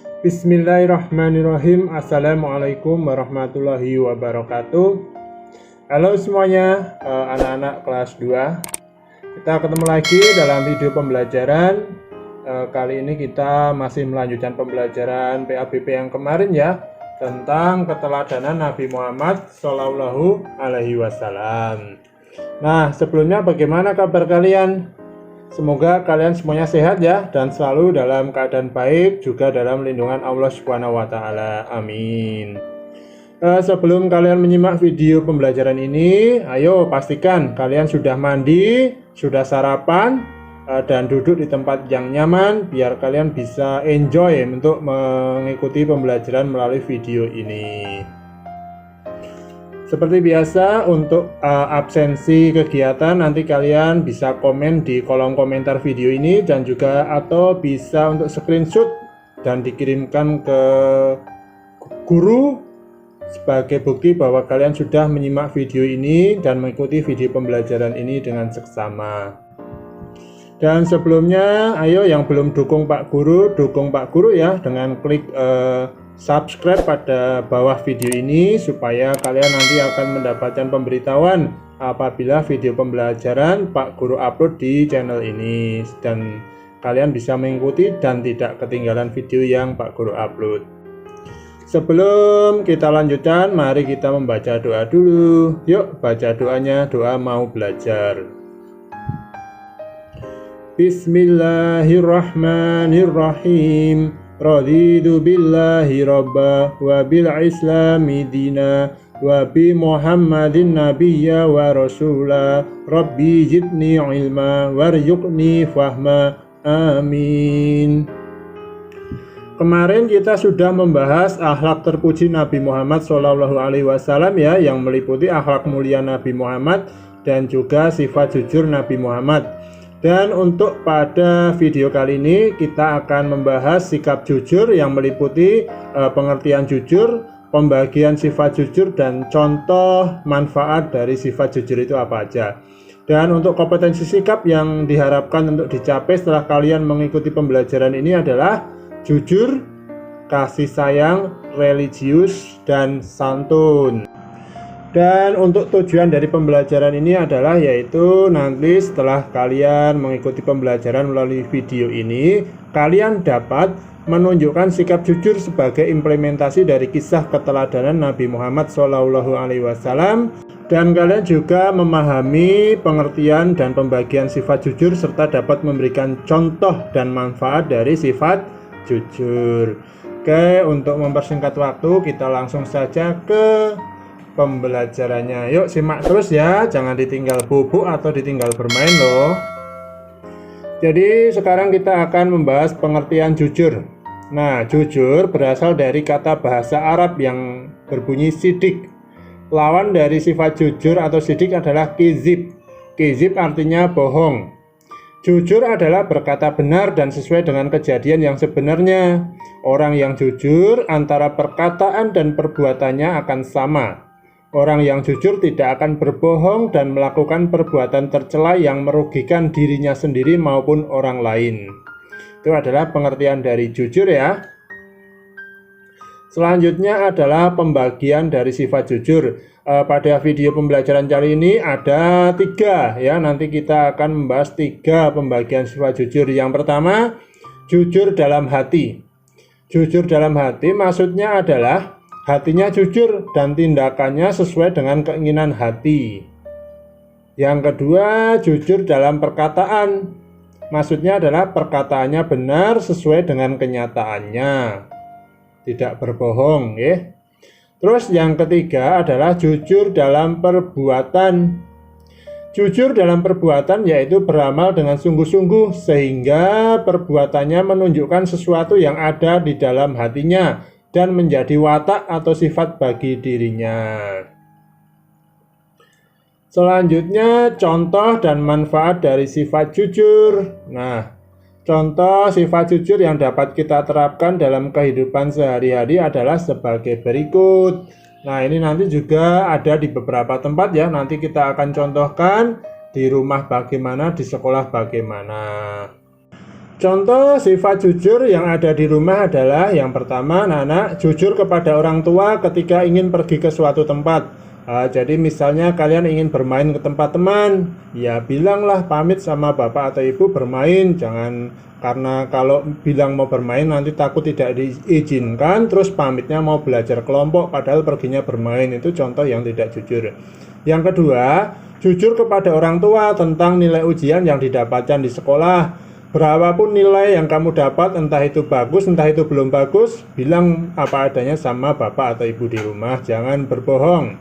Bismillahirrahmanirrahim. Assalamualaikum warahmatullahi wabarakatuh. Halo semuanya, anak-anak kelas 2. Kita ketemu lagi dalam video pembelajaran. Kali ini kita masih melanjutkan pembelajaran PABP yang kemarin ya, tentang keteladanan Nabi Muhammad Shallallahu Alaihi Wasallam. Nah, sebelumnya bagaimana kabar kalian? Semoga kalian semuanya sehat ya, dan selalu dalam keadaan baik, juga dalam lindungan Allah Subhanahu wa Ta'ala. Amin. Sebelum kalian menyimak video pembelajaran ini, ayo pastikan kalian sudah mandi, sudah sarapan, dan duduk di tempat yang nyaman, biar kalian bisa enjoy untuk mengikuti pembelajaran melalui video ini. Seperti biasa, untuk absensi kegiatan nanti kalian bisa komen di kolom komentar video ini, dan juga atau bisa untuk screenshot dan dikirimkan ke guru sebagai bukti bahwa kalian sudah menyimak video ini dan mengikuti video pembelajaran ini dengan seksama. Dan sebelumnya, ayo yang belum dukung Pak Guru ya dengan klik subscribe pada bawah video ini, supaya kalian nanti akan mendapatkan pemberitahuan apabila video pembelajaran Pak Guru upload di channel ini, dan kalian bisa mengikuti dan tidak ketinggalan video yang Pak Guru upload. Sebelum kita lanjutkan, mari kita membaca doa dulu. Yuk baca doanya, doa mau belajar. Bismillahirrahmanirrahim. Raditu billahi rabba wa bil islami dina wa bi muhammadin nabiyya wa rasula rabbi jidni ilma warzuqni fahma amin. Kemarin kita sudah membahas akhlak terpuji Nabi Muhammad SAW ya, yang meliputi akhlak mulia Nabi Muhammad dan juga sifat jujur Nabi Muhammad. Dan untuk pada video kali ini kita akan membahas sikap jujur yang meliputi pengertian jujur, pembagian sifat jujur, dan contoh manfaat dari sifat jujur itu apa aja. Dan untuk kompetensi sikap yang diharapkan untuk dicapai setelah kalian mengikuti pembelajaran ini adalah jujur, kasih sayang, religius, dan santun. Dan untuk tujuan dari pembelajaran ini adalah yaitu nanti setelah kalian mengikuti pembelajaran melalui video ini, kalian dapat menunjukkan sikap jujur sebagai implementasi dari kisah keteladanan Nabi Muhammad SAW, dan kalian juga memahami pengertian dan pembagian sifat jujur serta dapat memberikan contoh dan manfaat dari sifat jujur. Oke, untuk mempersingkat waktu kita langsung saja ke pembelajarannya. Yuk simak terus ya, jangan ditinggal bubuk atau ditinggal bermain loh. Jadi sekarang kita akan membahas pengertian jujur. Nah, jujur berasal dari kata bahasa Arab yang berbunyi sidik. Lawan dari sifat jujur atau sidik adalah kizib. Kizib artinya bohong. Jujur adalah berkata benar dan sesuai dengan kejadian yang sebenarnya. Orang yang jujur antara perkataan dan perbuatannya akan sama. Orang yang jujur tidak akan berbohong dan melakukan perbuatan tercela yang merugikan dirinya sendiri maupun orang lain. Itu adalah pengertian dari jujur ya. Selanjutnya adalah pembagian dari sifat jujur. Pada video pembelajaran kali ini ada 3 ya. Nanti kita akan membahas 3 pembagian sifat jujur. Yang pertama, jujur dalam hati. Jujur dalam hati maksudnya adalah hatinya jujur dan tindakannya sesuai dengan keinginan hati. Yang kedua, jujur dalam perkataan. Maksudnya adalah perkataannya benar sesuai dengan kenyataannya, tidak berbohong ya. Terus yang ketiga adalah jujur dalam perbuatan. Jujur dalam perbuatan yaitu beramal dengan sungguh-sungguh sehingga perbuatannya menunjukkan sesuatu yang ada di dalam hatinya dan menjadi watak atau sifat bagi dirinya. Selanjutnya, contoh dan manfaat dari sifat jujur. Nah, contoh sifat jujur yang dapat kita terapkan dalam kehidupan sehari-hari adalah sebagai berikut. Nah, ini nanti juga ada di beberapa tempat ya. Nanti kita akan contohkan di rumah bagaimana, di sekolah bagaimana. Contoh sifat jujur yang ada di rumah adalah yang pertama, anak-anak jujur kepada orang tua ketika ingin pergi ke suatu tempat. Jadi misalnya kalian ingin bermain ke tempat teman, ya bilanglah pamit sama bapak atau ibu bermain. Jangan, karena kalau bilang mau bermain nanti takut tidak diizinkan, terus pamitnya mau belajar kelompok padahal perginya bermain. Itu contoh yang tidak jujur. Yang kedua, jujur kepada orang tua tentang nilai ujian yang didapatkan di sekolah. Berapapun nilai yang kamu dapat, entah itu bagus, entah itu belum bagus, bilang apa adanya sama bapak atau ibu di rumah, jangan berbohong.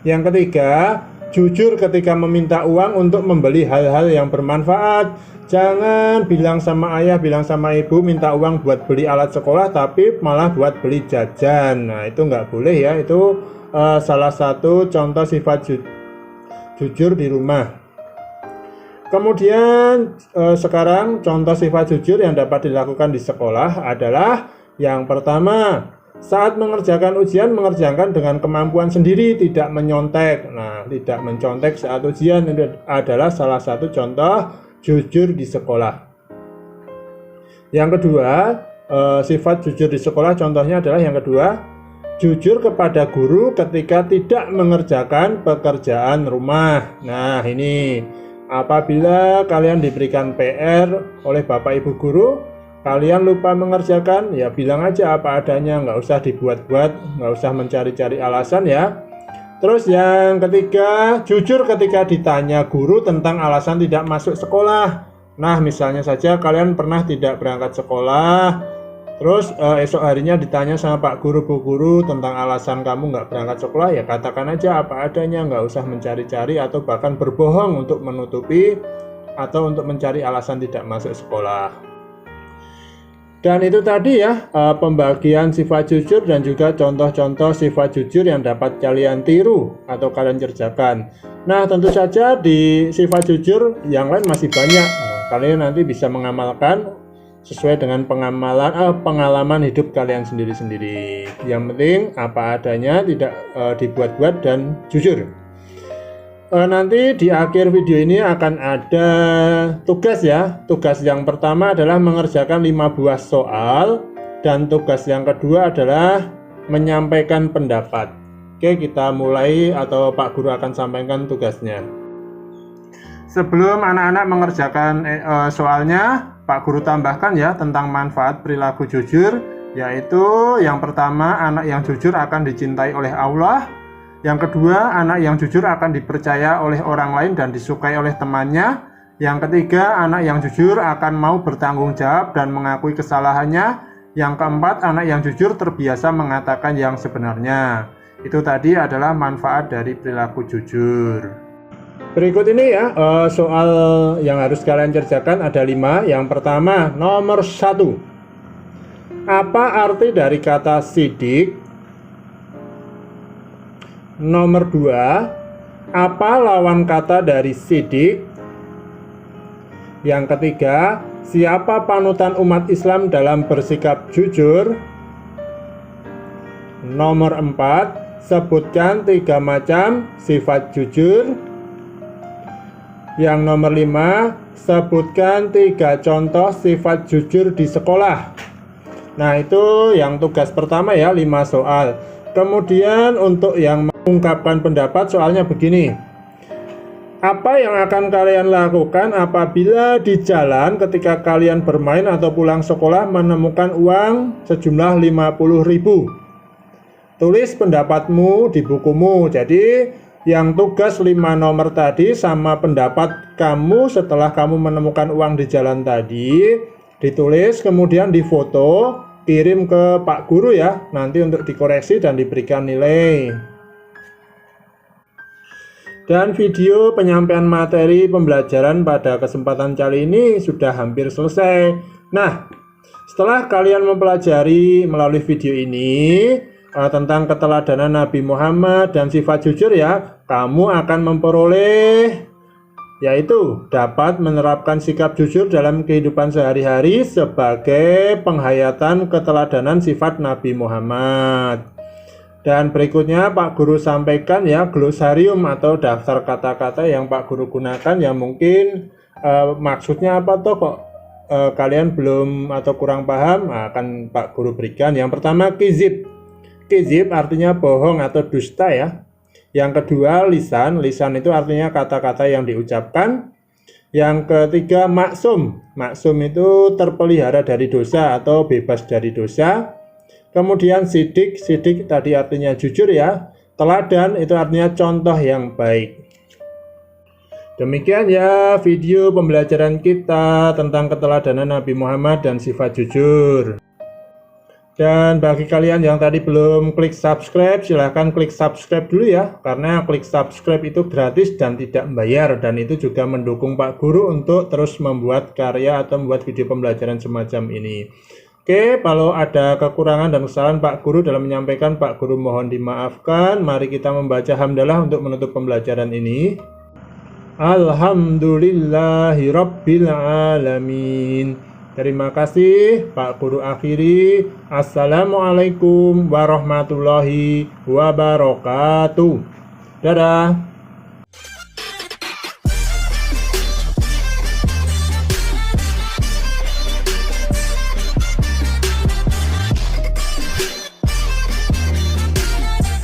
Yang ketiga, jujur ketika meminta uang untuk membeli hal-hal yang bermanfaat. Jangan bilang sama ayah, bilang sama ibu minta uang buat beli alat sekolah, tapi malah buat beli jajan. Nah, itu nggak boleh ya, itu salah satu contoh sifat jujur di rumah. Kemudian sekarang contoh sifat jujur yang dapat dilakukan di sekolah adalah yang pertama, saat mengerjakan ujian mengerjakan dengan kemampuan sendiri, tidak menyontek. Nah, tidak mencontek saat ujian itu adalah salah satu contoh jujur di sekolah. Yang kedua, sifat jujur di sekolah contohnya adalah yang kedua, jujur kepada guru ketika tidak mengerjakan pekerjaan rumah. Nah, ini apabila kalian diberikan PR oleh bapak ibu guru, kalian lupa mengerjakan, ya bilang aja apa adanya, nggak usah dibuat-buat, nggak usah mencari-cari alasan ya. Terus yang ketiga, jujur ketika ditanya guru tentang alasan tidak masuk sekolah. Nah, misalnya saja kalian pernah tidak berangkat sekolah, terus esok harinya ditanya sama Pak Guru, Bu Guru tentang alasan kamu nggak berangkat sekolah, ya katakan aja apa adanya, nggak usah mencari-cari atau bahkan berbohong untuk menutupi atau untuk mencari alasan tidak masuk sekolah. Dan itu tadi ya pembagian sifat jujur dan juga contoh-contoh sifat jujur yang dapat kalian tiru atau kalian kerjakan. Nah, tentu saja di sifat jujur yang lain masih banyak. Kalian nanti bisa mengamalkan sesuai dengan pengalaman hidup kalian sendiri-sendiri. Yang penting apa adanya, tidak dibuat-buat dan jujur. Nanti di akhir video ini akan ada tugas ya. Tugas yang pertama adalah mengerjakan 5 buah soal, dan tugas yang kedua adalah menyampaikan pendapat. Oke, kita mulai atau Pak Guru akan sampaikan tugasnya. Sebelum anak-anak mengerjakan soalnya, Pak Guru tambahkan ya tentang manfaat perilaku jujur, yaitu yang pertama, anak yang jujur akan dicintai oleh Allah. Yang kedua, anak yang jujur akan dipercaya oleh orang lain dan disukai oleh temannya. Yang ketiga, anak yang jujur akan mau bertanggung jawab dan mengakui kesalahannya. Yang keempat, anak yang jujur terbiasa mengatakan yang sebenarnya. Itu tadi adalah manfaat dari perilaku jujur. Berikut ini ya soal yang harus kalian kerjakan ada 5. Yang pertama, nomor 1. Apa arti dari kata sidik? Nomor 2, apa lawan kata dari sidik? Yang ketiga, siapa panutan umat Islam dalam bersikap jujur? Nomor 4, sebutkan 3 macam sifat jujur. Yang nomor 5, sebutkan 3 contoh sifat jujur di sekolah. Nah, itu yang tugas pertama ya, 5 soal. Kemudian untuk yang mengungkapkan pendapat soalnya begini. Apa yang akan kalian lakukan apabila di jalan ketika kalian bermain atau pulang sekolah menemukan uang sejumlah 50.000? Tulis pendapatmu di bukumu. Jadi yang tugas 5 nomor tadi sama pendapat kamu setelah kamu menemukan uang di jalan tadi ditulis, kemudian difoto, kirim ke Pak Guru ya, nanti untuk dikoreksi dan diberikan nilai. Dan video penyampaian materi pembelajaran pada kesempatan kali ini sudah hampir selesai. Nah, setelah kalian mempelajari melalui video ini tentang keteladanan Nabi Muhammad dan sifat jujur ya, kamu akan memperoleh, yaitu dapat menerapkan sikap jujur dalam kehidupan sehari-hari sebagai penghayatan keteladanan sifat Nabi Muhammad. Dan berikutnya Pak Guru sampaikan ya glosarium atau daftar kata-kata yang Pak Guru gunakan, yang mungkin maksudnya apa toh kok kalian belum atau kurang paham, akan Pak Guru berikan. Yang pertama kizib. Kizib artinya bohong atau dusta ya. Yang kedua lisan. Lisan itu artinya kata-kata yang diucapkan. Yang ketiga maksum. Maksum itu terpelihara dari dosa atau bebas dari dosa. Kemudian sidik. Sidik tadi artinya jujur ya. Teladan itu artinya contoh yang baik. Demikian ya video pembelajaran kita tentang keteladanan Nabi Muhammad dan sifat jujur. Dan bagi kalian yang tadi belum klik subscribe, silahkan klik subscribe dulu ya. Karena klik subscribe itu gratis dan tidak membayar. Dan itu juga mendukung Pak Guru untuk terus membuat karya atau membuat video pembelajaran semacam ini. Oke, kalau ada kekurangan dan kesalahan Pak Guru dalam menyampaikan, Pak Guru mohon dimaafkan. Mari kita membaca hamdalah untuk menutup pembelajaran ini. Alhamdulillahirabbil alamin. Terima kasih Pak Guru akhiri. Assalamualaikum warahmatullahi wabarakatuh. Dadah.